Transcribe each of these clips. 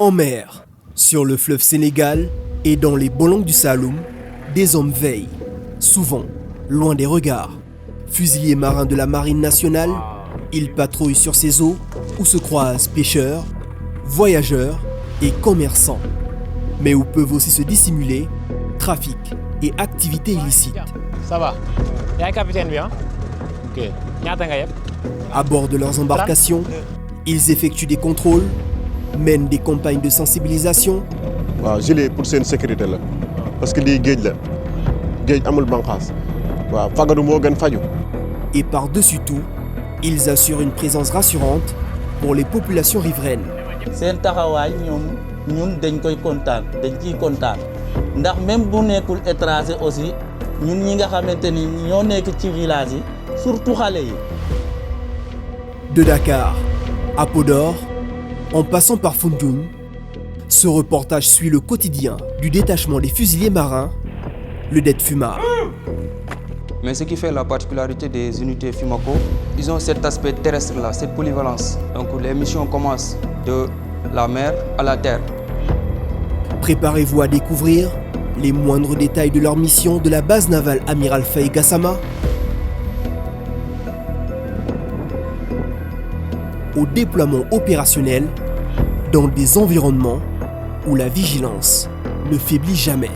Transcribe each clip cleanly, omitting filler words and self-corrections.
En mer, sur le fleuve Sénégal et dans les beaux langues du Saloum, des hommes veillent, souvent loin des regards. Fusiliers marins de la Marine nationale, ils patrouillent sur ces eaux où se croisent pêcheurs, voyageurs et commerçants, mais où peuvent aussi se dissimuler trafic et activités illicites. Ça va. Il y a un capitaine bien. Ok. À bord de leurs embarcations, ils effectuent des contrôles, mènent des campagnes de sensibilisation. waaw gilet pour seen sécurité la parce que lii géej la géej amul banqaas waaw fagaru moo gën faju. Et par-dessus tout, ils assurent une présence rassurante pour les populations riveraines. seen taxawaay ñun dañ koy kontaan dañ ciy kontaan ndax même bu nekkul étranger aussi ñun ñi nga xamante ni ñoo nekk ci village yi surtout xale yi. De Dakar à Podor, en passant par Foundiougne, ce reportage suit le quotidien du détachement des fusiliers marins, le DET Fumar. Mais ce qui fait la particularité des unités FUMACO, ils ont cet aspect terrestre-là, cette polyvalence. Donc les missions commencent de la mer à la terre. Préparez-vous à découvrir les moindres détails de leur mission de la base navale Amiral Faye Gassama au déploiement opérationnel dans des environnements où la vigilance ne faiblit jamais.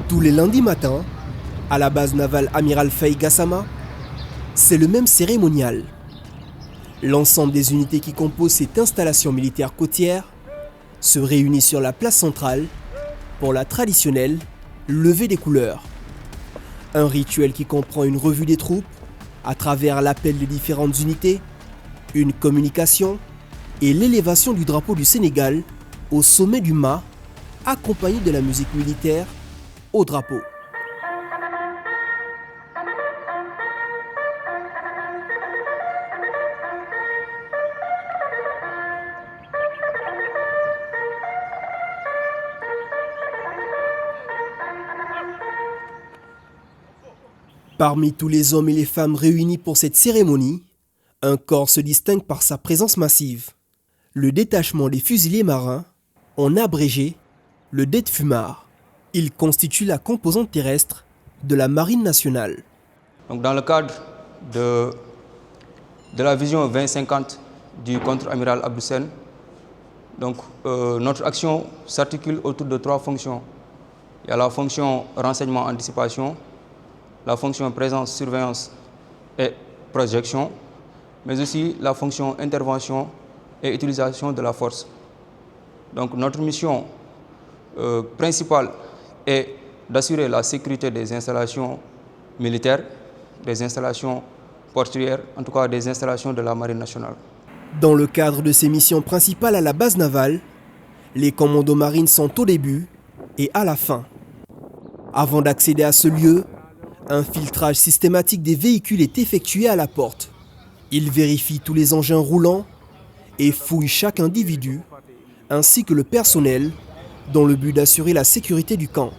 Tous les lundis matins, à la base navale Amiral Faye Gassama, c'est le même cérémonial. L'ensemble des unités qui composent cette installation militaire côtière se réunit sur la place centrale pour la traditionnelle levée des couleurs. Un rituel qui comprend une revue des troupes à travers l'appel de différentes unités, une communication et l'élévation du drapeau du Sénégal au sommet du mât, accompagné de la musique militaire au drapeau. Parmi tous les hommes et les femmes réunis pour cette cérémonie, un corps se distingue par sa présence massive. Le détachement des fusiliers marins, en abrégé, le DET Fumar. Il constitue la composante terrestre de la Marine nationale. Donc dans le cadre de la vision 2050 du contre-amiral Abdou Sène, donc, notre action s'articule autour de 3 fonctions. Il y a la fonction renseignement-anticipation, la fonction présence, surveillance et projection, mais aussi la fonction intervention et utilisation de la force. Donc notre mission principale est d'assurer la sécurité des installations militaires, des installations portuaires, en tout cas des installations de la Marine nationale. Dans le cadre de ces missions principales à la base navale, les commandos marines sont au début et à la fin. Avant d'accéder à ce lieu, un filtrage systématique des véhicules est effectué à la porte. Ils vérifient tous les engins roulants et fouillent chaque individu, ainsi que le personnel, dans le but d'assurer la sécurité du camp.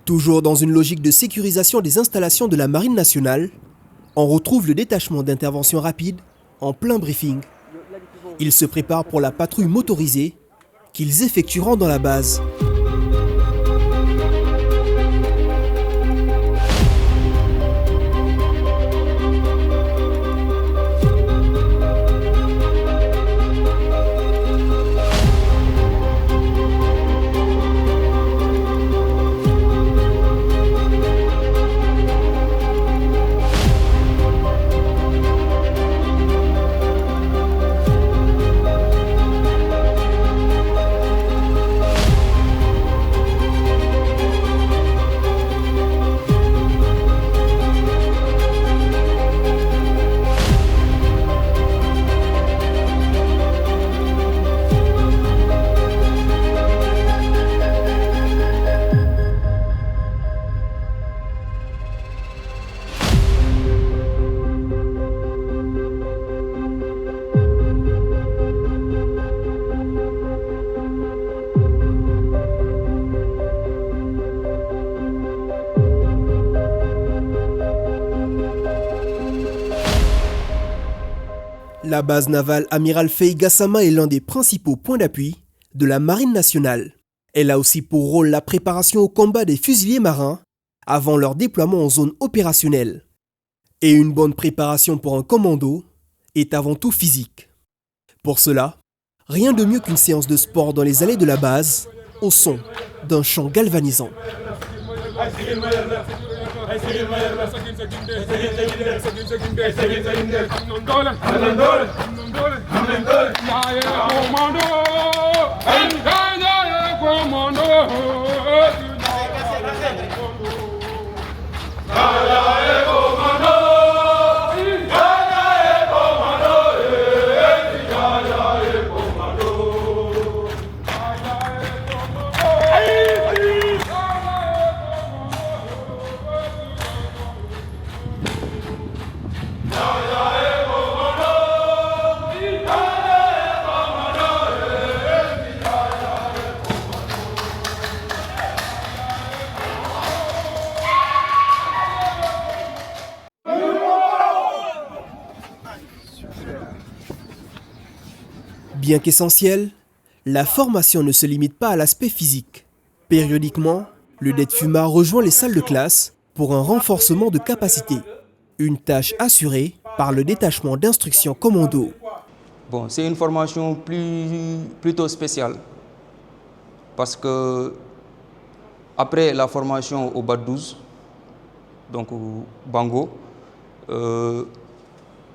Toujours dans une logique de sécurisation des installations de la Marine nationale, on retrouve le détachement d'intervention rapide en plein briefing. Ils se préparent pour la patrouille motorisée qu'ils effectueront dans la base. La base navale Amiral Faye Gassama est l'un des principaux points d'appui de la Marine nationale. Elle a aussi pour rôle la préparation au combat des fusiliers marins avant leur déploiement en zone opérationnelle. Et une bonne préparation pour un commando est avant tout physique. Pour cela, rien de mieux qu'une séance de sport dans les allées de la base, au son d'un chant galvanisant. Bien qu'essentielle, la formation ne se limite pas à l'aspect physique. Périodiquement, le DETFUMA rejoint les salles de classe pour un renforcement de capacité. Une tâche assurée par le détachement d'instruction commando. Bon, c'est une formation plutôt spéciale parce que après la formation au BAT 12, donc au Bango,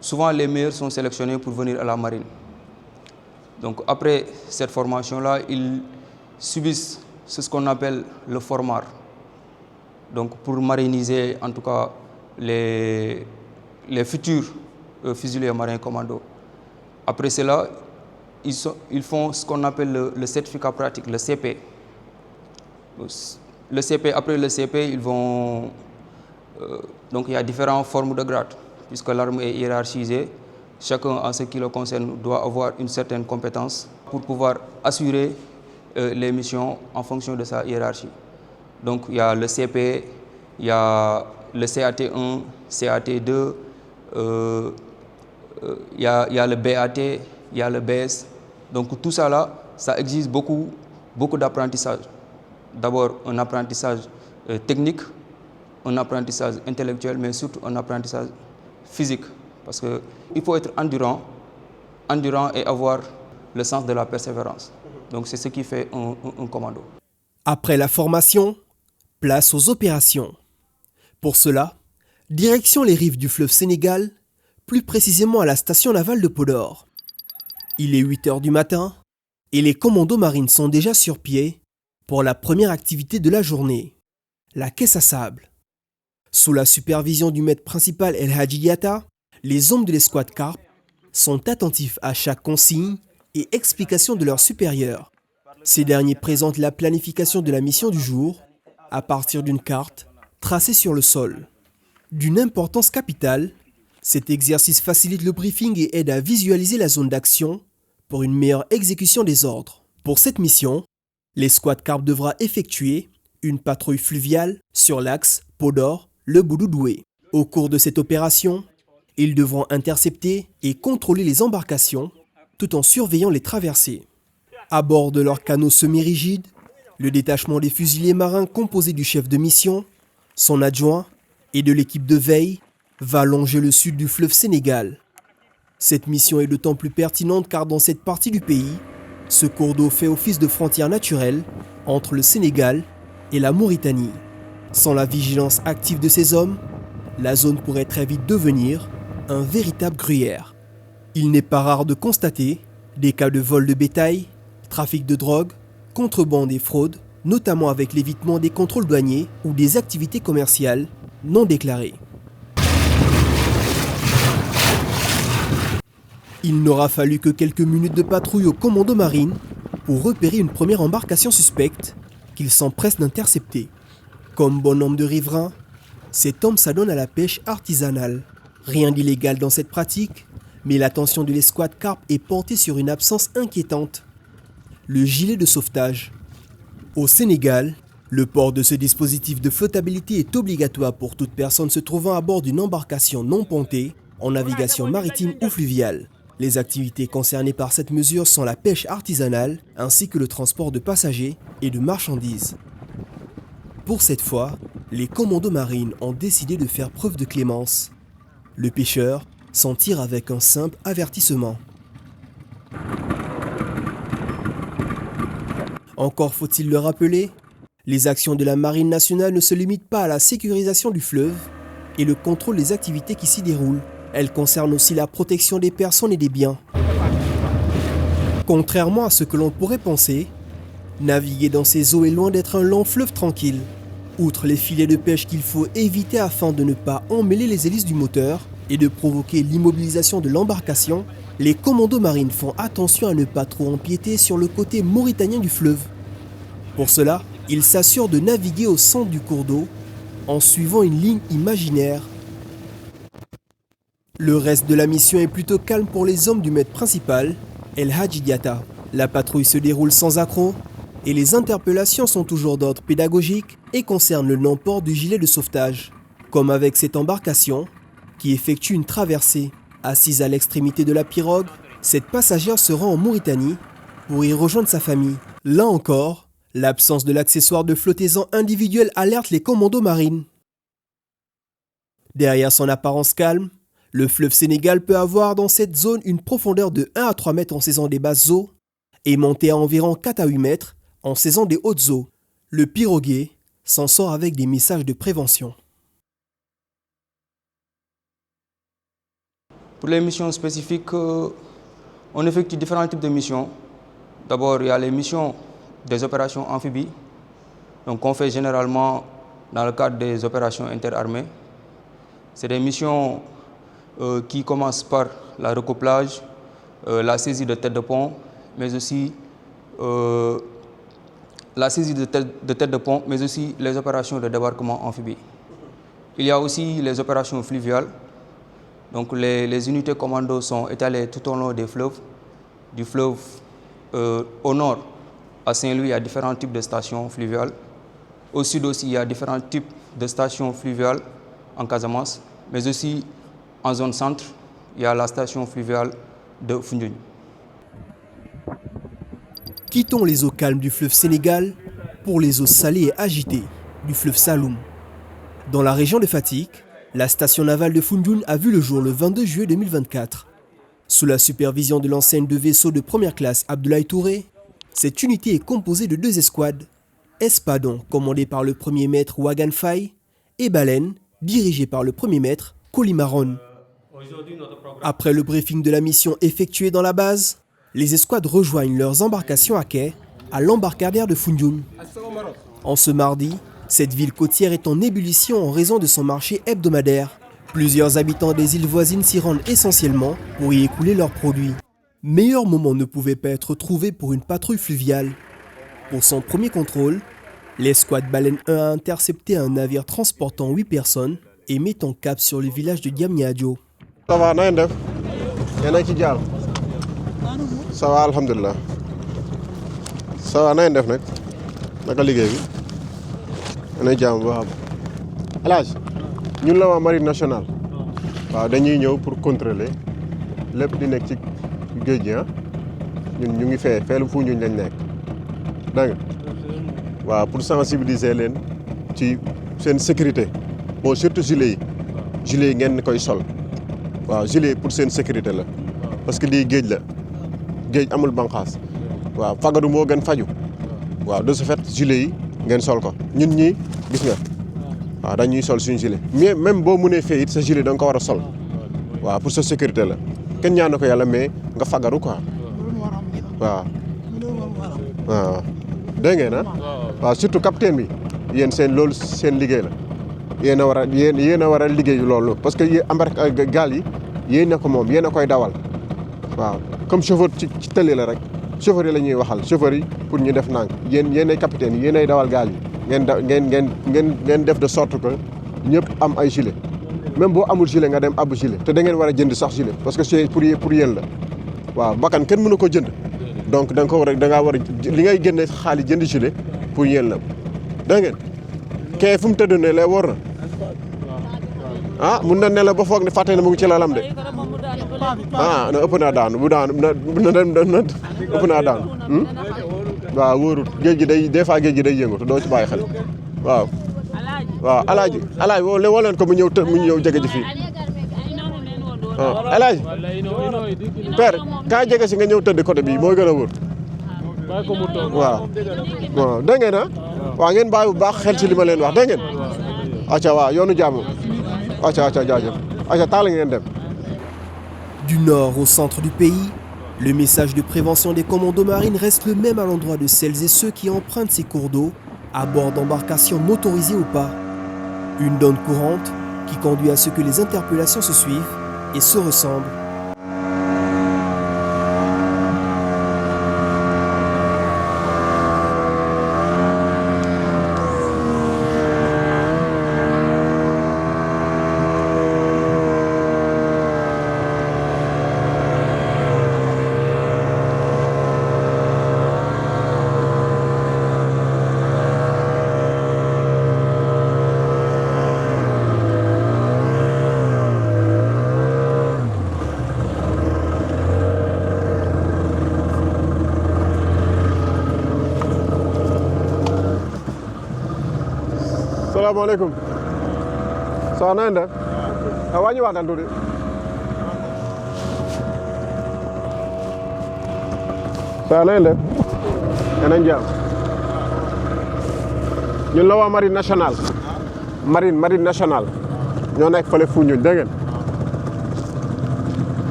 souvent les meilleurs sont sélectionnés pour venir à la marine. Donc après cette formation-là, ils subissent ce qu'on appelle le formar. Donc pour mariniser en tout cas les futurs fusiliers marins commando. Après cela, ils font ce qu'on appelle le certificat pratique, le CP. Le CP, après le CP, ils vont... donc il y a différentes formes de grade, puisque l'arme est hiérarchisée. Chacun, en ce qui le concerne, doit avoir une certaine compétence pour pouvoir assurer les missions en fonction de sa hiérarchie. Donc il y a le CP, il y a le CAT1, CAT2, il y a le BAT, il y a le BS. Donc tout ça là, ça exige beaucoup d'apprentissage. D'abord un apprentissage technique, un apprentissage intellectuel, mais surtout un apprentissage physique. Parce qu'il faut être endurant et avoir le sens de la persévérance. Donc c'est ce qui fait un commando. Après la formation, place aux opérations. Pour cela, direction les rives du fleuve Sénégal, plus précisément à la station navale de Podor. Il est 8 h du matin et les commandos marines sont déjà sur pied pour la première activité de la journée, la caisse à sable. Sous la supervision du maître principal El Hadji Diatta, les hommes de l'escouade Carpe sont attentifs à chaque consigne et explication de leurs supérieurs. Ces derniers présentent la planification de la mission du jour à partir d'une carte tracée sur le sol. D'une importance capitale, cet exercice facilite le briefing et aide à visualiser la zone d'action pour une meilleure exécution des ordres. Pour cette mission, l'escouade Carpe devra effectuer une patrouille fluviale sur l'axe Podor-Le Boudou-Doué. Au cours de cette opération, ils devront intercepter et contrôler les embarcations tout en surveillant les traversées. À bord de leurs canots semi-rigides, le détachement des fusiliers marins composé du chef de mission, son adjoint et de l'équipe de veille va longer le sud du fleuve Sénégal. Cette mission est d'autant plus pertinente car dans cette partie du pays, ce cours d'eau fait office de frontière naturelle entre le Sénégal et la Mauritanie. Sans la vigilance active de ces hommes, la zone pourrait très vite devenir un véritable gruyère. Il n'est pas rare de constater des cas de vol de bétail, trafic de drogue, contrebande et fraude, notamment avec l'évitement des contrôles douaniers ou des activités commerciales non déclarées. Il n'aura fallu que quelques minutes de patrouille au commando marine pour repérer une première embarcation suspecte qu'ils s'empressent d'intercepter. Comme bon homme de riverain, cet homme s'adonne à la pêche artisanale. Rien d'illégal dans cette pratique, mais l'attention de l'escouade Carpe est portée sur une absence inquiétante. Le gilet de sauvetage. Au Sénégal, le port de ce dispositif de flottabilité est obligatoire pour toute personne se trouvant à bord d'une embarcation non pontée en navigation maritime ou fluviale. Les activités concernées par cette mesure sont la pêche artisanale ainsi que le transport de passagers et de marchandises. Pour cette fois, les commandos marines ont décidé de faire preuve de clémence. Le pêcheur s'en tire avec un simple avertissement. Encore faut-il le rappeler, les actions de la Marine nationale ne se limitent pas à la sécurisation du fleuve et le contrôle des activités qui s'y déroulent. Elles concernent aussi la protection des personnes et des biens. Contrairement à ce que l'on pourrait penser, naviguer dans ces eaux est loin d'être un long fleuve tranquille. Outre les filets de pêche qu'il faut éviter afin de ne pas emmêler les hélices du moteur et de provoquer l'immobilisation de l'embarcation, les commandos marines font attention à ne pas trop empiéter sur le côté mauritanien du fleuve. Pour cela, ils s'assurent de naviguer au centre du cours d'eau en suivant une ligne imaginaire. Le reste de la mission est plutôt calme pour les hommes du maître principal, El Hadji Diatta. La patrouille se déroule sans accroc et les interpellations sont toujours d'ordre pédagogique et concernent le non-port du gilet de sauvetage. Comme avec cette embarcation qui effectue une traversée. Assise à l'extrémité de la pirogue, cette passagère se rend en Mauritanie pour y rejoindre sa famille. Là encore, l'absence de l'accessoire de flottaison individuel alerte les commandos marines. Derrière son apparence calme, le fleuve Sénégal peut avoir dans cette zone une profondeur de 1 à 3 mètres en saison des basses eaux et monter à environ 4 à 8 mètres en saison des hautes eaux. Le piroguier s'en sort avec des messages de prévention. Pour les missions spécifiques, on effectue différents types de missions. D'abord, il y a les missions des opérations amphibies, donc qu'on fait généralement dans le cadre des opérations interarmées. C'est des missions qui commencent par la recouplage, la saisie de tête de pont, mais aussi la saisie de tête de pont, mais aussi les opérations de débarquement amphibie. Il y a aussi les opérations fluviales. Donc les unités commandos sont étalées tout au long des fleuves. Du fleuve au nord, à Saint-Louis, il y a différents types de stations fluviales. Au sud aussi, il y a différents types de stations fluviales en Casamance. Mais aussi en zone centre, il y a la station fluviale de Foundiougne. Quittons les eaux calmes du fleuve Sénégal pour les eaux salées et agitées du fleuve Saloum. Dans la région de Fatick, la station navale de Foundiougne a vu le jour le 22 juillet 2024. Sous la supervision de l'enseigne de vaisseau de première classe Abdoulaye Touré, cette unité est composée de 2 escouades, Espadon, commandé par le premier maître Wagan Faye, et Baleine, dirigé par le premier maître Kolimaron. Après le briefing de la mission effectuée dans la base, les escouades rejoignent leurs embarcations à quai à l'embarcadère de Foundiougne. En ce mardi, cette ville côtière est en ébullition en raison de son marché hebdomadaire. Plusieurs habitants des îles voisines s'y rendent essentiellement pour y écouler leurs produits. Meilleur moment ne pouvait pas être trouvé pour une patrouille fluviale. Pour son premier contrôle, l'escouade Baleine 1 a intercepté un navire transportant 8 personnes et met en cap sur le village de Diamniadio. Ça va, na ngeen def yéen a ngi ci jàll. Ça va alhamdulilah. Ça va, na ngeen def nag naka liggéey bi yéen a jàmm bu baax. El Hadj ñun la waa marine nationale waaw dañuy ñëw pour contrôler lépp di nekk ci géej gi ñun ñu ngi feelu Foundiougne lañ nekk dégg nga waaw pour sensibiliser leen ci seen sécurité bon surtout gilet yi ngeen koy sol waaw gilet pour seen sécurité la parce que lii géej la géej amul banqaas waaw fagaru moo gën faju waaw de ce fait gilet yi ngeen sol ko ñun ñii gis nga waaw dañuy sol suñu gilet mais même boo mënee fee it sa gilet da nga ko war a sol waaw pour sa sécurité la kenn ñaan na ko yàlla mais nga fagaru quoi waaw waaw dégg ngeen waaw surtout capitaine bi yéen seen loolu seen liggéey la yéen a war a liggéey loolu parce que gaal yi yéen a ko moom yéen a koy dawal waaw comme chauffeur ci tëli la rek chauffeur yi la ñuy waxal chauffeur yi pour ñu def nànk yéen ay capitaine yi yéen ay dawal gaal yi ngeen def de sorte que ñëpp am ay gilet même boo amul gilet nga dem abbu gilet te da ngeen war a jënd sax gilet parce que c'est pour yéen la waaw bakkan kenn mënu ko jënd donc da ngaa war a li ngay génne xaalis jënd gilet pour yéen la dégg ngeen kee fu mu tëdd ne la war na mun na ne la ba foog ne fàtte ne mu ngi ci lalam de na ëpp naa daanu bu daanu na ëpp naa daanu waaw wóorut géej gi day des fois géej gi day yëngatu doo ci bàyyi xel waaw alaaji woo leen ko mu ñëw jege ji fii alaaji père kaa jege si nga ñëw tëdd côté bii moo gën a wóor waaw dégg ngeen waaw ngeen bàyyi bu baax xel ci li ma leen wax dégg ngeen acca waaw yoonu jàmm acca jaajëf acca taal ngeen dem. Du nord au centre du pays, le message de prévention des commandos marines reste le même à l'endroit de celles et ceux qui empruntent ces cours d'eau à bord d'embarcations motorisées ou pas. Une donne courante qui conduit à ce que les interpellations se suivent et se ressemblent. salaamaaleykum soo na ngeen def wàññi waxtaan tuuti soo na ngeen def yéen jàmm ñun la waa marine nationale marine nationale ñoo nekk fële Foundiougne dégg ngeen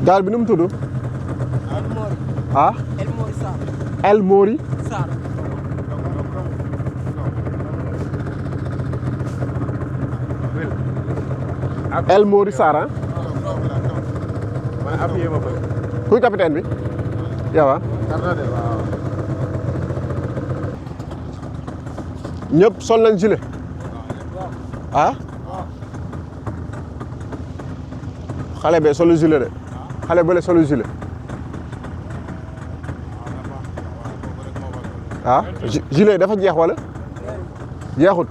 gaal bi nu mu tudd El Mori El Mori Sarr kuy capitaine bi yow ñëpp sol nañ gilet xale bee solu gilet de xale bële solu gilet gilet dafa jeex wala jeexut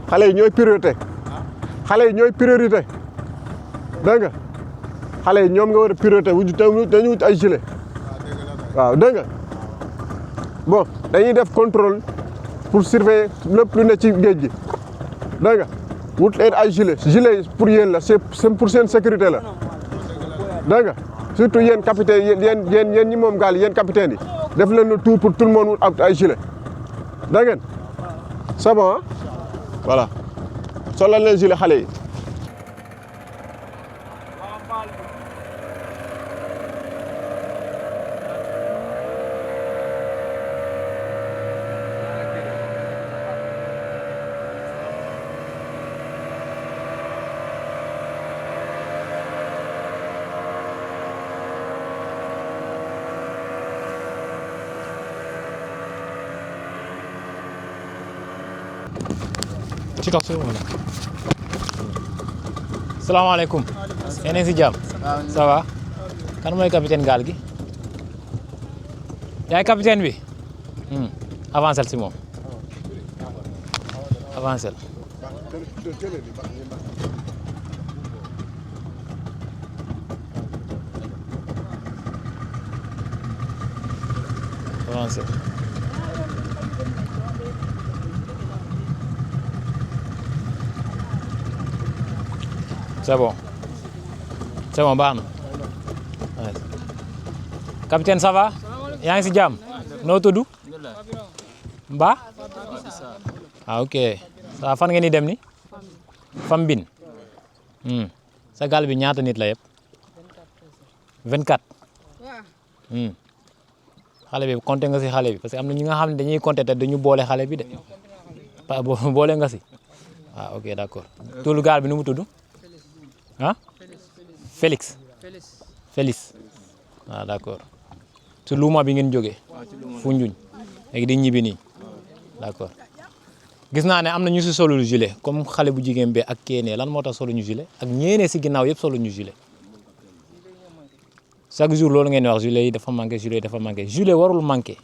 xale yi ñooy priorité dégg nga xale yi ñoom nga war a priorité dañu wut ay gilet waaw dégg nga bon dañuy def contrôle pour surveiller lépp lu ne ci géej gi dégg nga wut leen ay gilet pour yéen la c'est pour seen sécurité la dégg nga surtout yéen capitaine yéen ñi moom gaal yéen capitaine yi def leen le tout pour tout le monde wut ak ay gilet dégg ngeen c'est bon voilà solal leen gilet xale yi. ci toog si moom salaamaaleykum yéen a ngi si jàmm ça va kan mooy capitaine gaal gi yaay capitaine bi avancel si moom avancel avancel c'est bon baax na capitaine ça va yaa ngi si jàmm noo tudd Mba ok ça fan ngeen di dem ni Fambine sa gaal bi ñaata nit la yëpp 24 xale bi compté nga si xale bi parce que am na ñi nga xam ne dañuy compté te dañu boole xale bi de boole nga si ok d'accord tur gaal bi nu mu tudd Félix d'accord ci luuma bi ngeen jógee Foundiougne léegi di ñibbi nii d'accord gis naa ne am na ñu si solu gilet comme xale bu jigéen bi ak kéene lan moo tax solu ñu gilet ak ñeene si ginnaaw yëpp solu ñu gilet chaque jour loolu ngeen wax gilet yi dafa manqué gilet warul manqué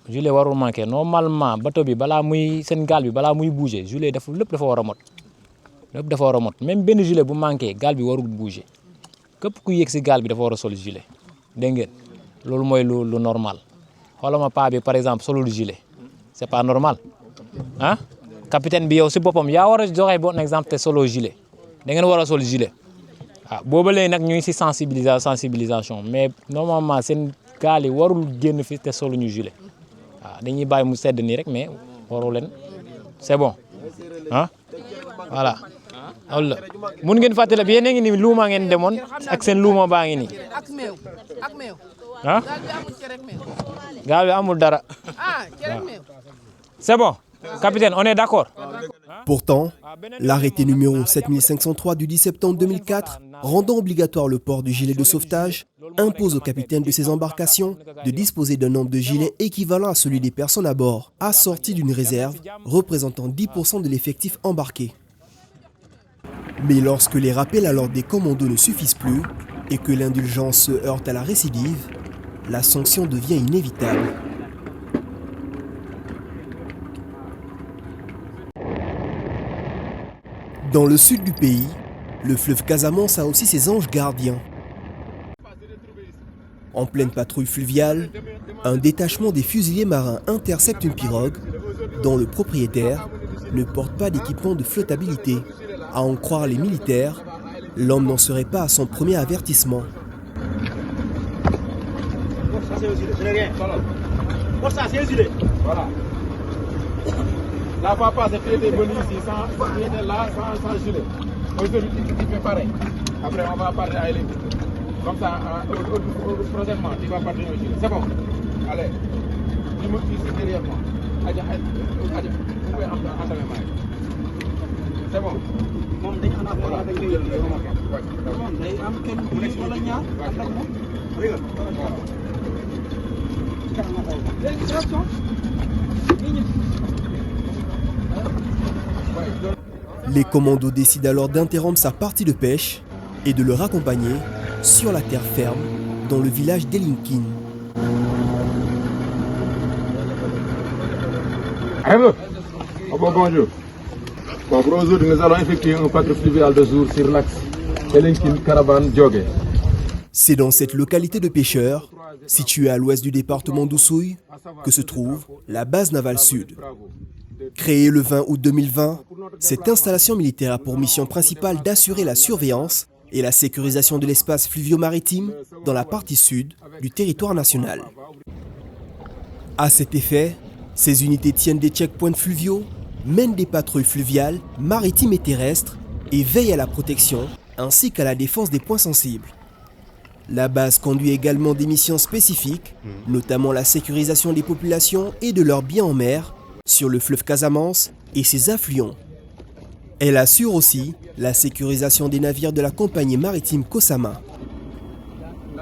gilet warul manqué normalement bateau bi balaa muy seen gaal bi balaa muy bouger gilet lépp dafa war a mot lépp dafa war a mot même benn gilet bu manqué gaal bi warul bouger képp ku yéeg si gaal bi dafa war a sol gilet dégg ngeen loolu mooy lu normal xoolal ma paa bi par exemple solul gilet c'est pas normal ah capitaine bi yow si boppam yaa war a joxe bon exemple te solo gilet da ngeen war a sol gilet ah booba léegi nag ñu ngi si sensibilisation mais normalement seen gaal yi warul génn fi te solu ñu gilet waaw dañuy bàyyi mu sedd nii rek mais waru leen c'est bon ah voilà. walla mun ngeen fàttali bi yéen a ngi nii luuma ngeen demoon ak seen luuma baa ngi nii ah gaal bi amul dara c'est bon capitaine on est d'accord. Pourtant, l'arrêté numéro 7503 du 10 septembre 2004, rendant obligatoire le port du gilet de sauvetage, impose aux capitaines de ces embarcations de disposer d'un nombre de gilets équivalent à celui des personnes à bord, assorti d'une réserve représentant 10% de l'effectif embarqué. Mais lorsque les rappels à l'ordre des commandos ne suffisent plus et que l'indulgence se heurte à la récidive, la sanction devient inévitable. Dans le sud du pays, le fleuve Casamance a aussi ses anges gardiens. En pleine patrouille fluviale, un détachement des fusiliers marins intercepte une pirogue dont le propriétaire ne porte pas d'équipement de flottabilité. À en croire les militaires, l'homme n'en serait pas à son premier avertissement. La fois passée, tu étais venu ici tu étais là sans gilet. Aujourd'hui, tu fais pareil. Après, on va partir à Elim. Comme ça, prochainement, tu vas partir au gilet. C'est bon. Allez. Tu me dis derrière moi. Vous pouvez entamer ma main. C'est bon. Les commandos décident alors d'interrompre sa partie de pêche et de le raccompagner sur la terre ferme dans le village d'Elinkin. Bonjour. Bon, pour aujourd'hui, nous allons effectuer un patrouille fluvial de jour sur l'axe Elinkin Caravane Djogé. C'est dans cette localité de pêcheurs, située à l'ouest du département d'Oussouye, que se trouve la base navale sud. Créée le 20 août 2020, cette installation militaire a pour mission principale d'assurer la surveillance et la sécurisation de l'espace fluvio-maritime dans la partie sud du territoire national. À cet effet, ces unités tiennent des checkpoints fluviaux, mènent des patrouilles fluviales, maritimes et terrestres et veillent à la protection ainsi qu'à la défense des points sensibles. La base conduit également des missions spécifiques, notamment la sécurisation des populations et de leurs biens en mer, sur le fleuve Casamance et ses affluents. Elle assure aussi la sécurisation des navires de la compagnie maritime Kosama.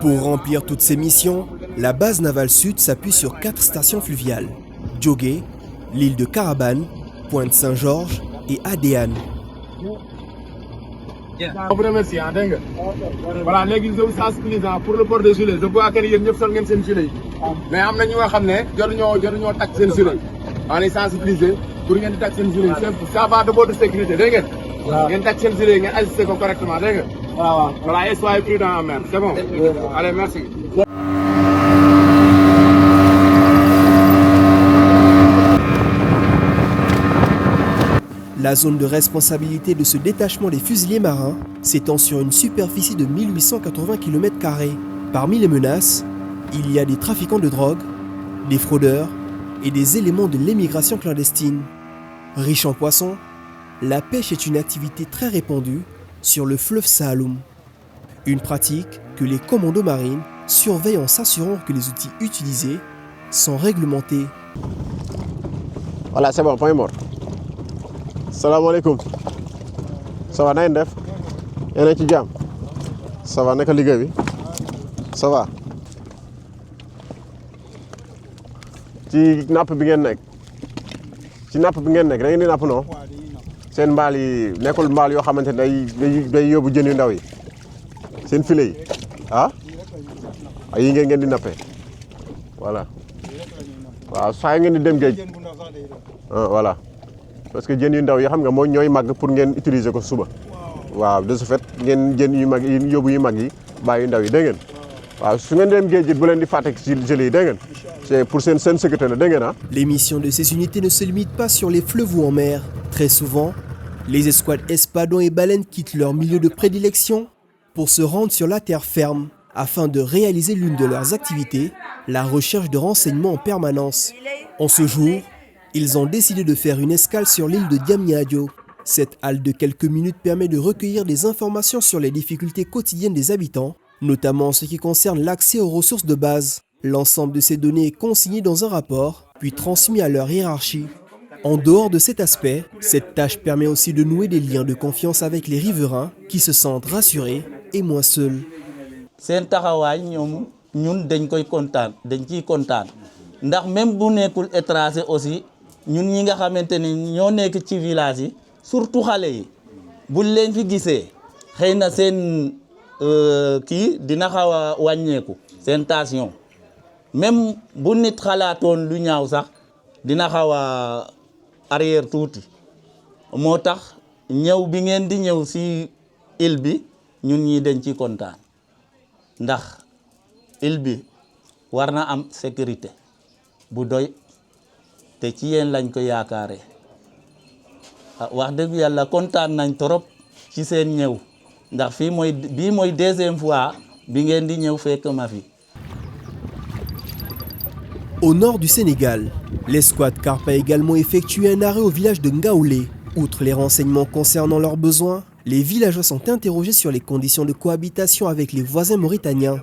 Pour remplir toutes ces missions, la base navale sud s'appuie sur 4 stations fluviales: Djogé, l'île de Carabane, Pointe-Saint-Georges et Adéane. Je vous remercie, voilà, les gens pour le port de gilet. Je vois que les gens sont en gilet. Mais il y a des gens qui sont gilet. On est sensibilisé pour que les gens gilet. Ça va de votre sécurité. Les gens gilet, ils agissent correctement. Voilà, et soyez prudents en mer. C'est bon. Allez, merci. La zone de responsabilité de ce détachement des fusiliers marins s'étend sur une superficie de 1880 km². Parmi les menaces, il y a des trafiquants de drogue, des fraudeurs et des éléments de l'émigration clandestine. Riche en poissons, la pêche est une activité très répandue sur le fleuve Saloum. Une pratique que les commandos marines surveillent en s'assurant que les outils utilisés sont réglementés. Voilà, c'est bon, point mort. Salam alaikum. Ça va, nañ def? Yéen a ci jàmm? Ça va, naka liggéey bi? Ça va. Ci napp bi ngeen nekk. Ci napp bi ngeen nekk da ngeen di napp non? Seen mbaal yi nekkul mbaal yoo xamante ne day yóbbu jën yu ndaw yi. Seen filet yi. Ah? Ay yi ngeen di nappee. Voilà. waaw saa ngeen di dem géej voilà parce que jën yu ndaw yi xam nga mooy ñooy màgg pour ngeen utiliser ko suba waaw de ce fait ngeen jën yu mag yi yóbbu yu mag yi bàyyi yu ndaw yi dégg ngeen waaw su ngeen dem géej it bu leen di fàtte ci jëli yi dégg ngeen c'est pour seen sécurité la dégg ngeen ah. Les missions de ces unités ne se limitent pas sur les fleuves ou en mer. Très souvent, les escouades espadons et baleines quittent leur milieu de prédilection pour se rendre sur la terre ferme afin de réaliser l'une de leurs activités, la recherche de renseignements en permanence. En ce jour, ils ont décidé de faire une escale sur l'île de Diamniadio. Cette halte de quelques minutes permet de recueillir des informations sur les difficultés quotidiennes des habitants, notamment en ce qui concerne l'accès aux ressources de base. L'ensemble de ces données est consigné dans un rapport, puis transmis à leur hiérarchie. En dehors de cet aspect, cette tâche permet aussi de nouer des liens de confiance avec les riverains qui se sentent rassurés et moins seuls. seen taxawaay ñun dañ koy kontaan dañ ciy kontaan ndax même bu nekkul étranger aussi ñun ñi nga xamante ni ñoo nekk ci village yi surtout xale yi buñ leen fi gisee xëy na seen kii dina xaw a wàññeeku seen tension même bu nit xalaatoon lu ñaaw sax dina xaw a arrière tuuti moo tax ñëw bi ngeen di ñëw si île bi ñun ñi dañ ciy kontaan ndax île bi war na am sécurité bu doy te ci yéen lañ ko yaakaare wax dëgg yàlla kontaan nañ trop ci seen ñëw ndax bii mooy deuxième fois bi ngeen di ñëw fekk ma fi. Au nord du Sénégal, l'escouade Carp a également effectué un arrêt au village de Ngaoulé. Outre les renseignements concernant leurs besoins, les villageois sont interrogés sur les conditions de cohabitation avec les voisins mauritaniens.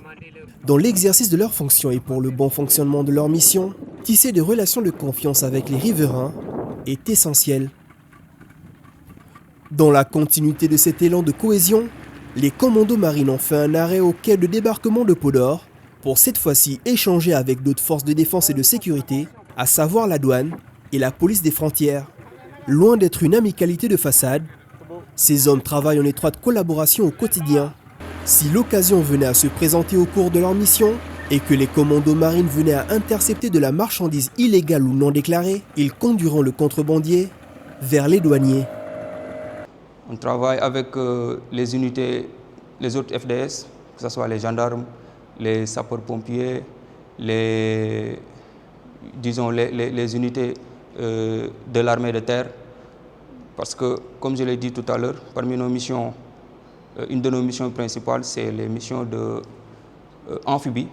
Dans l'exercice de leurs fonctions et pour le bon fonctionnement de leur mission, tisser des relations de confiance avec les riverains est essentiel. Dans la continuité de cet élan de cohésion, les commandos marines ont fait un arrêt au quai de débarquement de Podor pour cette fois-ci échanger avec d'autres forces de défense et de sécurité, à savoir la douane et la police des frontières. Loin d'être une amicalité de façade, ces hommes travaillent en étroite collaboration au quotidien. Si l'occasion venait à se présenter au cours de leur mission et que les commandos marines venaient à intercepter de la marchandise illégale ou non déclarée, ils conduiront le contrebandier vers les douaniers. On travaille avec les unités, les autres FDS, que ce soit les gendarmes, les sapeurs-pompiers, les unités de l'armée de terre. Parce que, comme je l'ai dit tout à l'heure, parmi nos missions, une de nos missions principales, c'est les missions amphibie.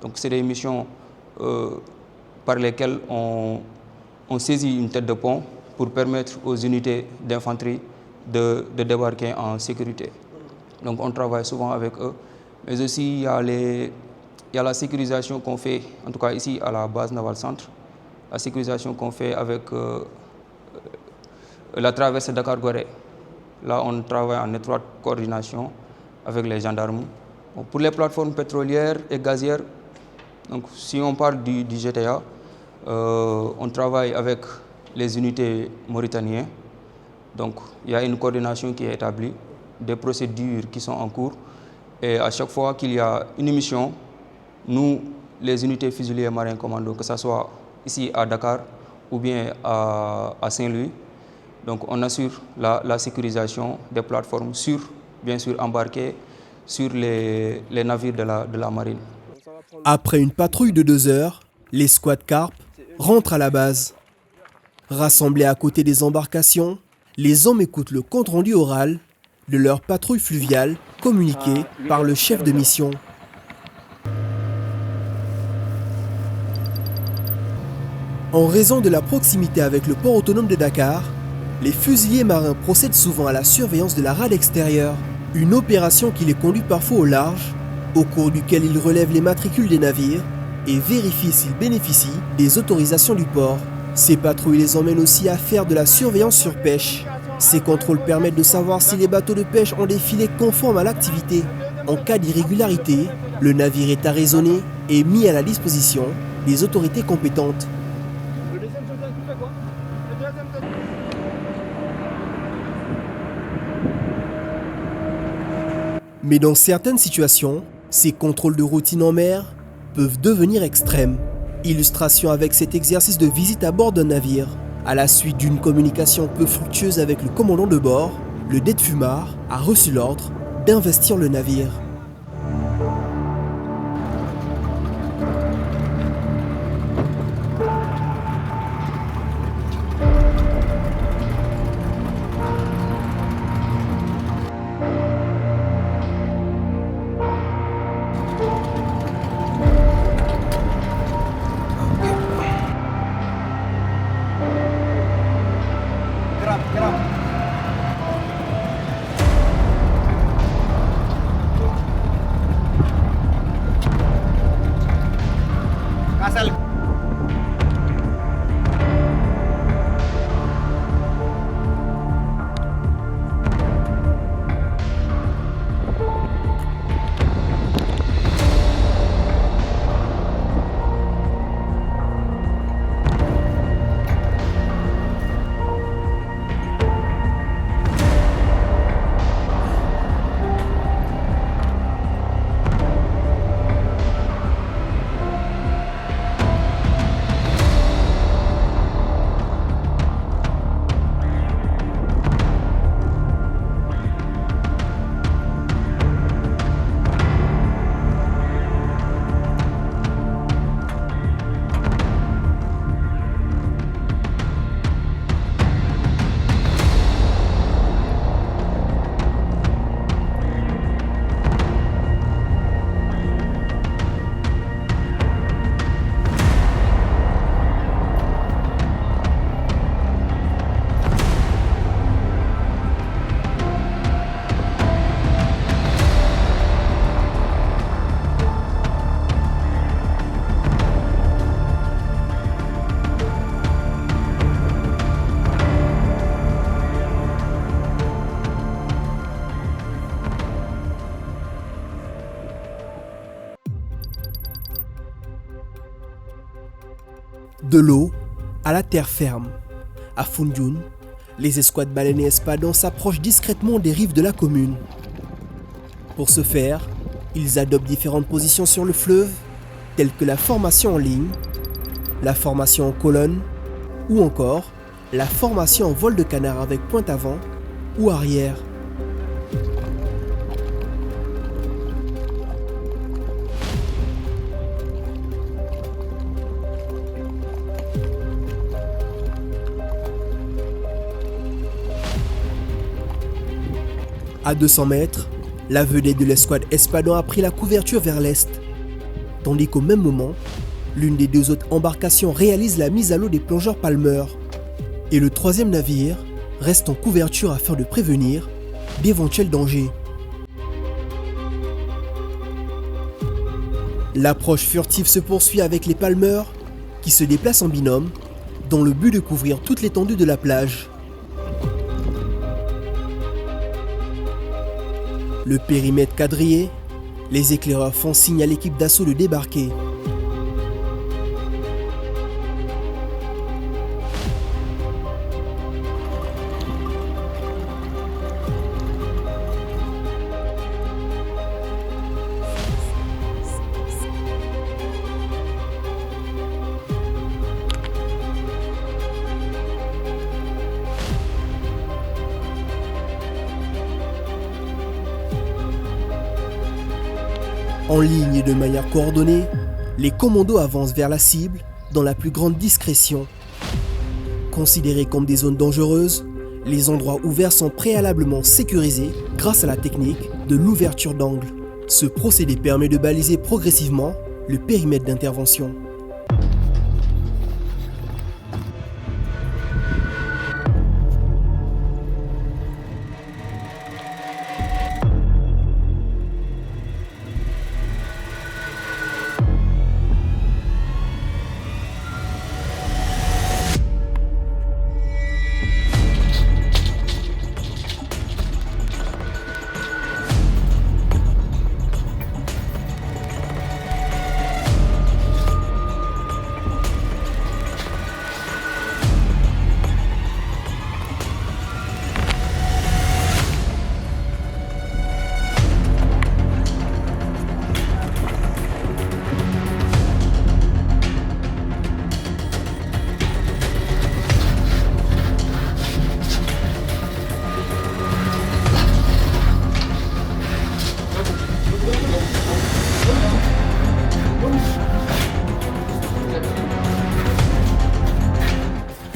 Donc, c'est des missions par lesquelles on saisit une tête de pont pour permettre aux unités d'infanterie de débarquer en sécurité. Donc, on travaille souvent avec eux. Mais aussi, il y a la sécurisation qu'on fait, en tout cas ici à la base Naval Centre, la sécurisation qu'on fait avec la traversée Dakar-Gorée. Là, on travaille en étroite coordination avec les gendarmes. Bon, pour les plateformes pétrolières et gazières, donc, si on parle du GTA, on travaille avec les unités mauritaniennes. Donc, il y a une coordination qui est établie, des procédures qui sont en cours. Et à chaque fois qu'il y a une mission, nous, les unités fusiliers marins commando, que ce soit ici à Dakar ou bien à Saint-Louis, donc on assure la sécurisation des plateformes bien sûr embarquées sur les navires de la marine. Après une patrouille de 2 heures, l'escouade Carp rentre à la base. Rassemblés à côté des embarcations, les hommes écoutent le compte-rendu oral de leur patrouille fluviale communiquée par le chef de mission. En raison de la proximité avec le port autonome de Dakar, les fusiliers marins procèdent souvent à la surveillance de la rade extérieure, une opération qui les conduit parfois au large, au cours duquel ils relèvent les matricules des navires et vérifient s'ils bénéficient des autorisations du port. Ces patrouilles les emmènent aussi à faire de la surveillance sur pêche. Ces contrôles permettent de savoir si les bateaux de pêche ont des filets conformes à l'activité. En cas d'irrégularité, le navire est arraisonné et mis à la disposition des autorités compétentes. Mais dans certaines situations, ces contrôles de routine en mer peuvent devenir extrêmes. Illustration avec cet exercice de visite à bord d'un navire. À la suite d'une communication peu fructueuse avec le commandant de bord, le Detfumar a reçu l'ordre d'investir le navire. De l'eau à la terre ferme. À Foundiougne, les escouades baleines et espadons s'approchent discrètement des rives de la commune. Pour ce faire, ils adoptent différentes positions sur le fleuve, telles que la formation en ligne, la formation en colonne, ou encore la formation en vol de canard avec pointe avant ou arrière. À 200 mètres, la vedette de l'escouade espadon a pris la couverture vers l'est, tandis qu'au même moment, l'une des deux autres embarcations réalise la mise à l'eau des plongeurs palmeurs, et le troisième navire reste en couverture afin de prévenir d'éventuels dangers. L'approche furtive se poursuit avec les palmeurs qui se déplacent en binôme dans le but de couvrir toute l'étendue de la plage. Le périmètre quadrillé, les éclaireurs font signe à l'équipe d'assaut de débarquer. En ligne et de manière coordonnée, les commandos avancent vers la cible dans la plus grande discrétion. Considérés comme des zones dangereuses, les endroits ouverts sont préalablement sécurisés grâce à la technique de l'ouverture d'angle. Ce procédé permet de baliser progressivement le périmètre d'intervention.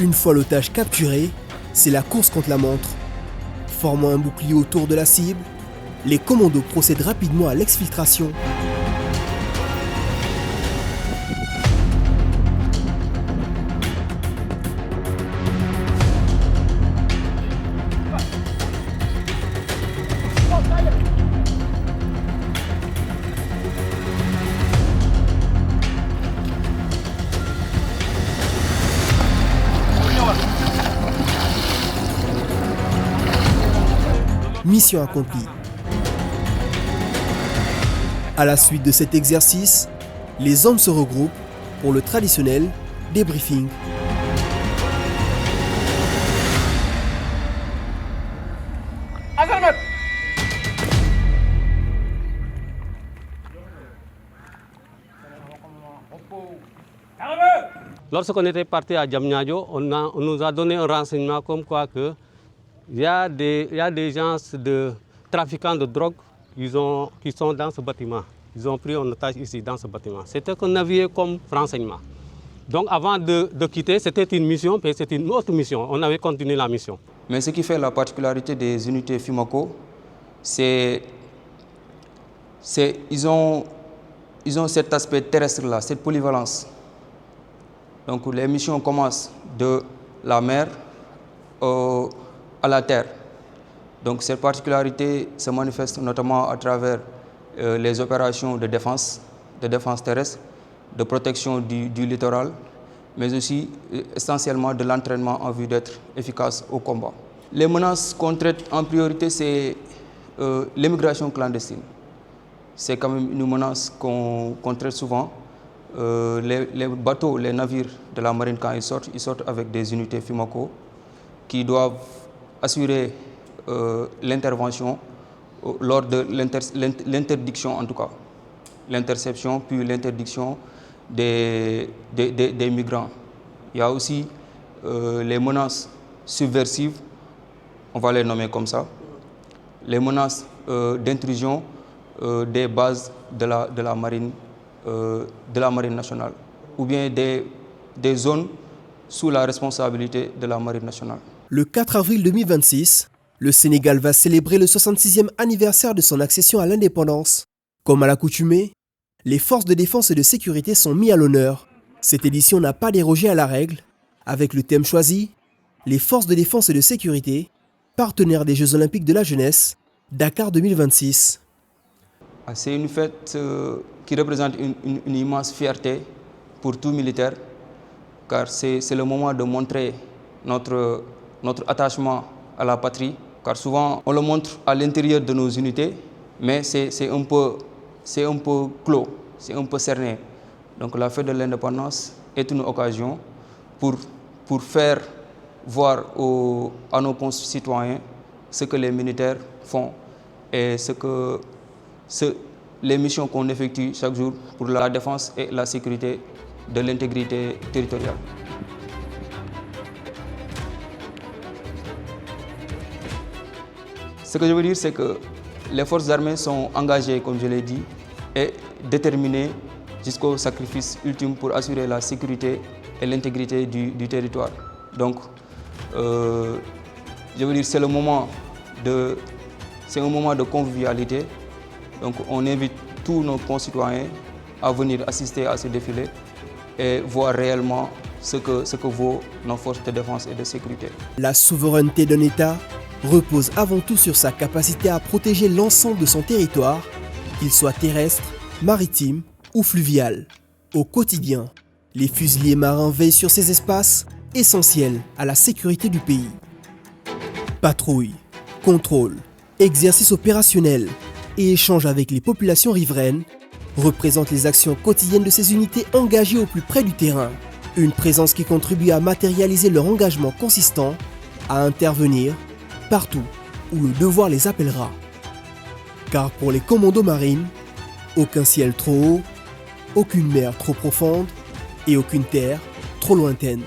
Une fois l'otage capturé, c'est la course contre la montre. Formant un bouclier autour de la cible, les commandos procèdent rapidement à l'exfiltration. Mission accomplie. À la suite de cet exercice, les hommes se regroupent pour le traditionnel débriefing. Lorsqu'on était parti à Diamniadio, on nous a donné un renseignement comme quoi que il y a des gens de trafiquants de drogue qui sont dans ce bâtiment. Ils ont pris un otage ici dans ce bâtiment. C'était ce qu'on avait comme renseignement. Donc avant de quitter, c'était une mission, puis c'était une autre mission. On avait continué la mission. Mais ce qui fait la particularité des unités FIMACO, c'est ils ont cet aspect terrestre-là, cette polyvalence. Donc les missions commencent de la mer à la terre. Donc cette particularité se manifeste notamment à travers les opérations de défense terrestre, de protection du littoral, mais aussi essentiellement de l'entraînement en vue d'être efficace au combat. Les menaces qu'on traite en priorité, c'est l'immigration clandestine. C'est quand même une menace qu'on traite souvent. Les bateaux, les navires de la marine, quand ils sortent avec des unités FIMACO qui doivent assurer l'intervention lors de l'interdiction, en tout cas, l'interception puis l'interdiction des migrants. Il y a aussi les menaces subversives, on va les nommer comme ça, les menaces d'intrusion des bases de la marine nationale, ou bien des zones sous la responsabilité de la marine nationale. Le 4 avril 2026, le Sénégal va célébrer le 66e anniversaire de son accession à l'indépendance. Comme à l'accoutumée, les forces de défense et de sécurité sont mis à l'honneur. Cette édition n'a pas dérogé à la règle. Avec le thème choisi, les forces de défense et de sécurité, partenaires des Jeux Olympiques de la jeunesse, Dakar 2026. C'est une fête qui représente une immense fierté pour tout militaire, car c'est le moment de montrer notre attachement à la patrie, car souvent on le montre à l'intérieur de nos unités, mais c'est un peu clos, c'est un peu cerné. Donc la fête de l'indépendance est une occasion pour faire voir à nos concitoyens ce que les militaires font et les missions qu'on effectue chaque jour pour la défense et la sécurité de l'intégrité territoriale. Ce que je veux dire, c'est que les forces armées sont engagées, comme je l'ai dit, et déterminées jusqu'au sacrifice ultime pour assurer la sécurité et l'intégrité du territoire. Donc, je veux dire, c'est un moment de convivialité. Donc, on invite tous nos concitoyens à venir assister à ce défilé et voir réellement ce que vaut nos forces de défense et de sécurité. La souveraineté d'un État repose avant tout sur sa capacité à protéger l'ensemble de son territoire, qu'il soit terrestre, maritime ou fluvial. Au quotidien, les fusiliers marins veillent sur ces espaces essentiels à la sécurité du pays. Patrouille, contrôle, exercice opérationnel et échange avec les populations riveraines représentent les actions quotidiennes de ces unités engagées au plus près du terrain. Une présence qui contribue à matérialiser leur engagement consistant à intervenir partout où le devoir les appellera. Car pour les commandos marines, aucun ciel trop haut, aucune mer trop profonde et aucune terre trop lointaine.